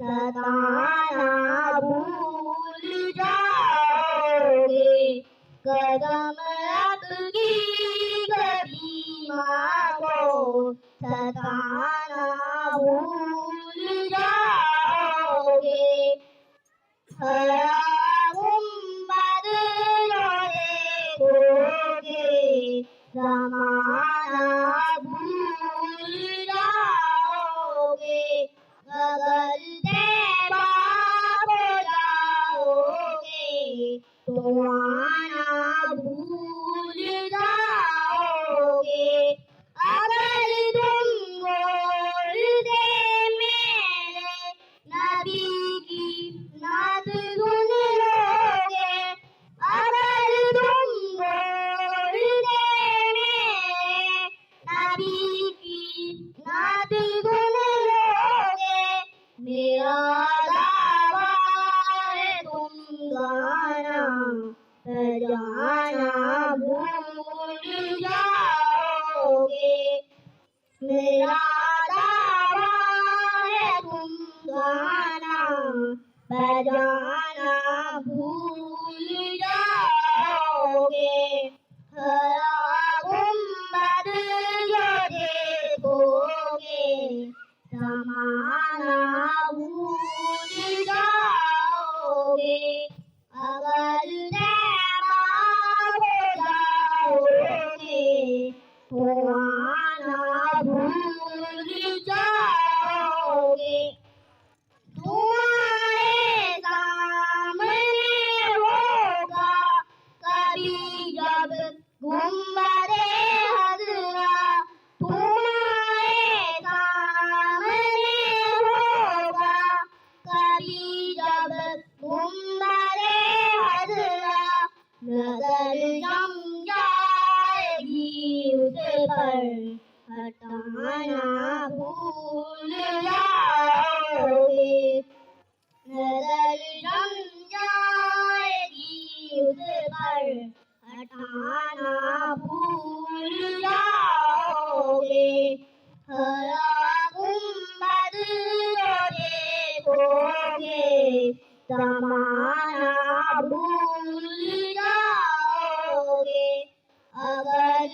सताना भूल जाओगे। कदम आपकी गरिमा को सताना भूल जाओगे। हरा गुंबद जो देखोगे ज़माना भूल जाओगे। बदलते बाप हो जाओगे तो आना भूल जाओगे। अगर तुम बोलते मेरे नबी की नात सुन लोगे। अगर तुम बोलते मेरे नबी की नात सुन लोगे। मेरा दावा है तुम गाना बजाना भूल जाओगे। मेरा दावा है तुम गाना बजाना भूल जाओगे। हरा गुंबद जो देखोगे ज़माना भूल जाओगे। अगर तैबा हो जाओगे तो आना भूल जाओगे। तुम्हारे सामने होगा कभी जब गुंबदे हज़रा। तुम्हारे सामने होगा कभी जब गुंबदे हज़रा। नज़र जम जाएगी उस पर हटाना भूल जाओगे। नज़र जम जाएगी उस पर हटाना भूल जाओगे। हरा गुंबद जो देखोगे ज़माना भूल जाओगे। अगर